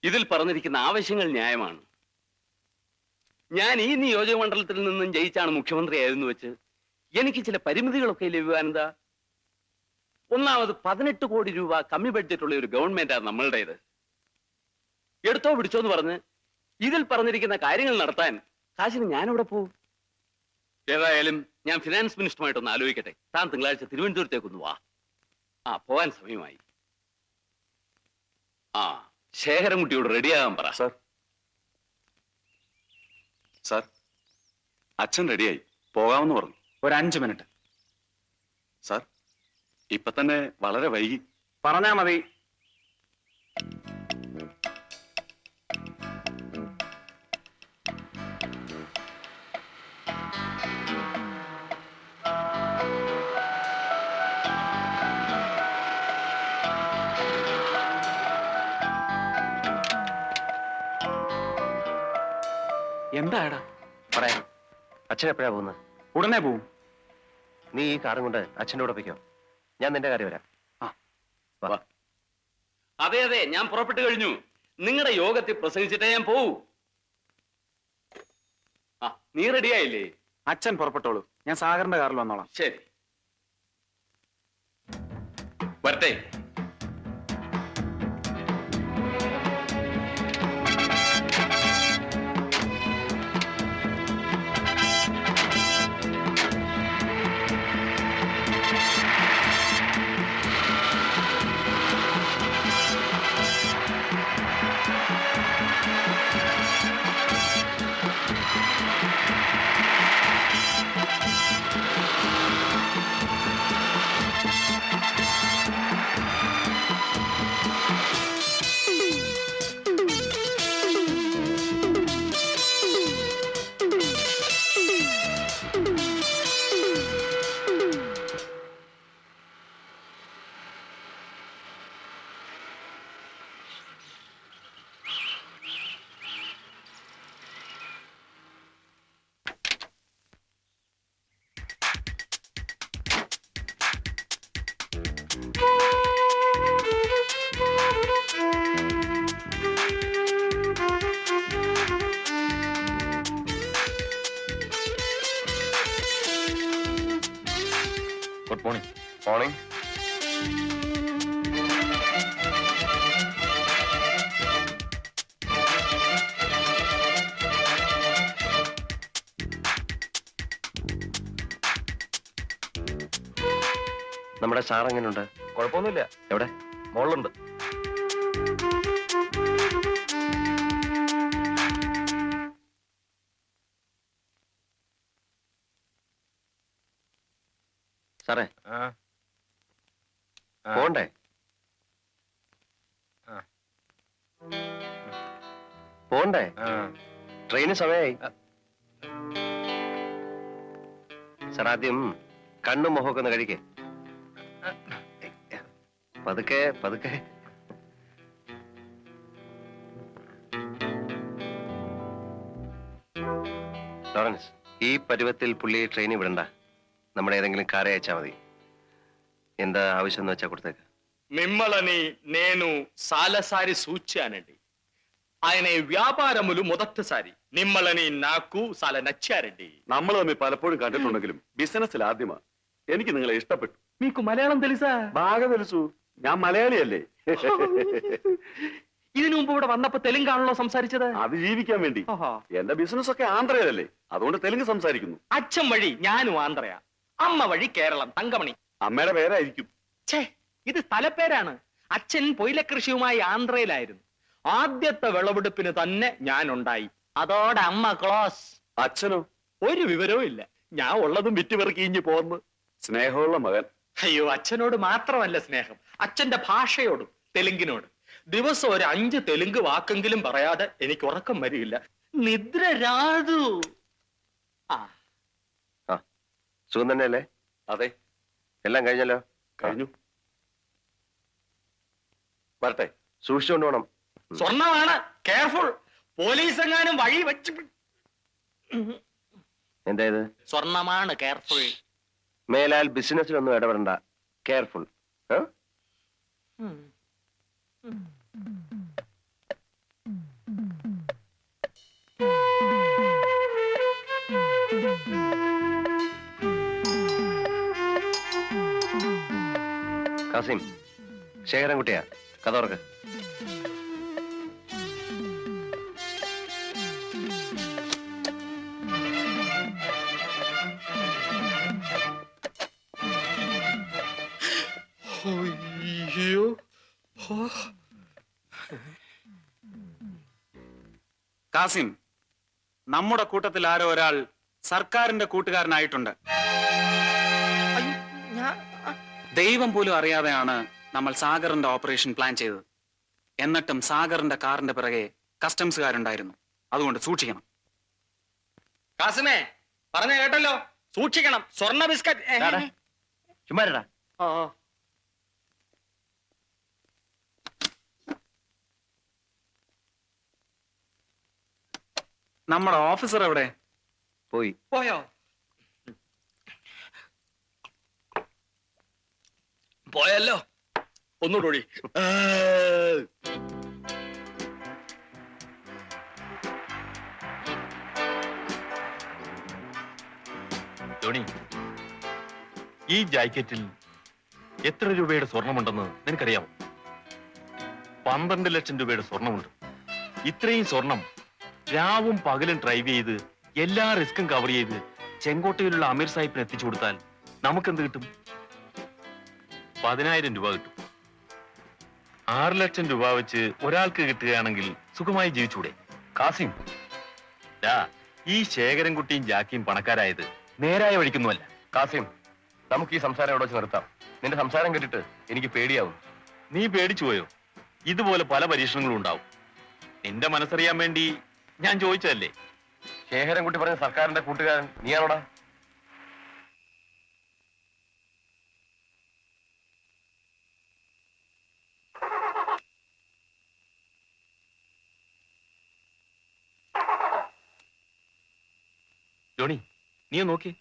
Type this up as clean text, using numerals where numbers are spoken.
ഇതിൽ പറഞ്ഞിരിക്കുന്ന ആവശ്യങ്ങൾ ന്യായമാണ്. ഞാൻ ഈ നിയോജക മണ്ഡലത്തിൽ നിന്നും ജയിച്ചാണ് മുഖ്യമന്ത്രിയായിരുന്നു വെച്ച് എനിക്ക് ചില പരിമിതികളൊക്കെ ലഭ്യമാനന്ദ. ഒന്നാമത് 18 കോടി രൂപ കമ്മി ബഡ്ജറ്റുള്ള ഒരു ഗവൺമെന്റാണ് നമ്മളുടേത്. എടുത്തോ പിടിച്ചോ എന്ന് പറഞ്ഞ് ഇതിൽ പറഞ്ഞിരിക്കുന്ന കാര്യങ്ങൾ നടത്താൻ കാശിന് ഞാനിവിടെ പോകും. ഏതായാലും ഞാൻ ഫിനാൻസ് മിനിസ്റ്ററുമായിട്ടൊന്ന് ആലോചിക്കട്ടെ. താൻ തിങ്കളാഴ്ച തിരുവനന്തപുരത്തേക്കൊന്ന് വാ. പോവാൻ സമയമായി. ശേഖരൻകുട്ടിയോട് റെഡിയാകാൻ പറ. സാർ, അച്ഛൻ റെഡിയായി, പോകാമെന്ന് പറഞ്ഞു. ഒരു 5 മിനിറ്റ്. സാർ, ഇപ്പൊ തന്നെ വളരെ വൈകി. പറഞ്ഞാ മതി. എന്താടാ പറയാം. അച്ഛൻ എപ്പോഴാ പോകുന്നത്? ഉടനെ പോവും. നീ ഈ കാറും കൊണ്ട് അച്ഛൻ്റെ കൂടെ പോയിക്കോ, ഞാൻ നിന്റെ കാര്യം വരാം. അതെ അതെ, ഞാൻ പുറപ്പെട്ടു കഴിഞ്ഞു. നിങ്ങളുടെ യോഗത്തിൽ പ്രസംഗിച്ചിട്ടേ ഞാൻ പോവൂ. നീ റെഡിയായില്ലേ? അച്ഛൻ പുറപ്പെട്ടോളൂ, ഞാൻ സാഗറിന്റെ കാറിൽ വന്നോളാം. ശരി, വരട്ടെ. Good morning. മോർണിംഗ്. നമ്മുടെ സാർ എങ്ങനെയുണ്ട്? കുഴപ്പമൊന്നുമില്ല. എവിടെ? മോളിലുണ്ട്. സാറേ, പോണ്ടേ? പോണ്ടേ? ട്രെയിന് സമയമായി. സാർ, ആദ്യം കണ്ണും മുഖമൊക്കെ ഒന്ന് കഴിക്കേ. പതുക്കെ പതുക്കെ. ലോറൻസ്, ഈ പരുവത്തിൽ പുള്ളിയെ ട്രെയിനിൽ വിടണ്ട. നമ്മുടെ ఏదైనా కారే అయ్యా మది. ఎంత ఆവശ്యం వచ్చా కొడతాక. మిమ్మల్ని నేను సాలసారి సూచానండి. ఆయన వ్యాపారములు మొదటిసారి మిమ్మల్ని నాకు చాలా నచ్చారండి. നമ്മൾ തമ്മിൽ പലപ്പോഴും കണ്ടിട്ടുണ്ടെങ്കിലും ബിസിനസ്സിൽ ആദ്യമാ. എനിക്ക് നിങ്ങളെ ഇഷ്ടപ്പെട്ടു. మీకు మలయాళం తెలుసా? బాగా తెలుసు, ഞാൻ മലയാളിയല്ലേ. ഇതിനു മുമ്പ് ഇവിടെ വന്നപ്പോ തെലുങ്കാണല്ലോ സംസാരിച്ചത്? അത് ജീവിക്കാൻ വേണ്ടി. എന്റെ ബിസിനസ് ഒക്കെ ആന്ധ്രയിലല്ലേ, അതുകൊണ്ട് തെലുങ്ക് സംസാരിക്കുന്നു. അച്ഛൻ വഴി ഞാനും ആന്ധ്രയാ, അമ്മ വഴി കേരളം, തങ്കമണി. അമ്മയുടെ പേരായിരിക്കും. ഛേ, ഇത് സ്ഥലപ്പേരാണ്. അച്ഛൻ പൊയിലക്കൃഷിയുമായി ആന്ധ്രയിലായിരുന്നു. ആദ്യത്തെ വിളവെടുപ്പിന് തന്നെ ഞാൻ ഉണ്ടായി. അതോടെ അമ്മ ക്ലോസ്. അച്ഛനോ? ഒരു വിവരവും ഇല്ല. ഞാൻ ഉള്ളതും വിറ്റുപെറുക്കിഞ്ഞു പോന്ന്. സ്നേഹമുള്ള മകൻ. അയ്യോ, അച്ഛനോട് മാത്രമല്ല സ്നേഹം, അച്ഛന്റെ ഭാഷയോടും, തെലുങ്കിനോട്. ദിവസം ഒരു 5 തെലുങ്ക് വാക്കെങ്കിലും പറയാതെ എനിക്ക് ഉറക്കം വരില്ല. നിദ്ര രാതു. സുഖം തന്നെയല്ലേ? അതെ, എല്ലാം കഴിഞ്ഞല്ലോ. കഴിഞ്ഞു. വരട്ടെ. സൂക്ഷിച്ചുകൊണ്ട് പോണം. സ്വർണ്ണമാണ്, കെയർഫുൾ. പോലീസ് എങ്ങാനും വഴി വെച്ച്. എന്താ ഇത്? സ്വർണ്ണമാണ്, കെയർഫുൾ. മേലാൽ ബിസിനസ്സിലൊന്നും ഇടപെടണ്ട. കെയർഫുൾ. കാസിം, ശേഖരൻകുട്ടിയാ, കഥ തുറക്ക്. അയ്യോ. കാസിം, നമ്മുടെ കൂട്ടത്തിൽ ആരോ ഒരാൾ സർക്കാരിന്റെ കൂട്ടുകാരനായിട്ടുണ്ട്. ദൈവം പോലും അറിയാതെയാണ് നമ്മൾ സാഗറിന്റെ ഓപ്പറേഷൻ പ്ലാൻ ചെയ്തത്. എന്നിട്ടും സാഗറിന്റെ കാറിന്റെ പിറകെ കസ്റ്റംസുകാരുണ്ടായിരുന്നു. അതുകൊണ്ട് സൂക്ഷിക്കണം. കാസിമേ, പറഞ്ഞ കേട്ടല്ലോ, സൂക്ഷിക്കണം. സ്വർണ്ണ ബിസ്ക്കറ്റ്. ചുമ്മാരടാ. ആ. നമ്മുടെ ഓഫീസർ എവിടെ? പോയി. പോയോ? പോയല്ലോ. ഒന്നുകൂടി. ജോണി, ഈ ജാക്കറ്റിൽ എത്ര രൂപയുടെ സ്വർണമുണ്ടെന്ന് നിനക്കറിയാമോ? 12 ലക്ഷം രൂപയുടെ സ്വർണമുണ്ട്. ഇത്രയും സ്വർണം രാവും പകലും ഡ്രൈവ് ചെയ്ത് എല്ലാ റിസ്ക്കും കവർ ചെയ്ത് ചെങ്കോട്ടയിലുള്ള അമീർ സാഹിബിന് എത്തിച്ചു കൊടുത്താൽ നമുക്കെന്ത് കിട്ടും? 10,000 രൂപ കിട്ടും. 6 ലക്ഷം രൂപ വെച്ച് ഒരാൾക്ക് കിട്ടുകയാണെങ്കിൽ സുഖമായി ജീവിച്ചൂടെ? കാസിം, ഈ ശേഖരൻകുട്ടിയും ജാക്കിയും പണക്കാരായത് നേരായ വഴിക്കൊന്നുമല്ല. കാസിം, നമുക്ക് ഈ സംസാരം എവിടെ വെച്ച് നിർത്താം. നിന്റെ സംസാരം കേട്ടിട്ട് എനിക്ക് പേടിയാവും. നീ പേടിച്ചു പോയോ? ഇതുപോലെ പല പരീക്ഷണങ്ങളും ഉണ്ടാവും. നിന്റെ മനസ്സറിയാൻ വേണ്ടി ഞാൻ ചോദിച്ചതല്ലേ. ശേഖരൻകുട്ടി പറഞ്ഞ സർക്കാരിന്റെ കൂട്ടുകാരൻ നീയാണോടാ? ജോണി, നീ നോക്കി.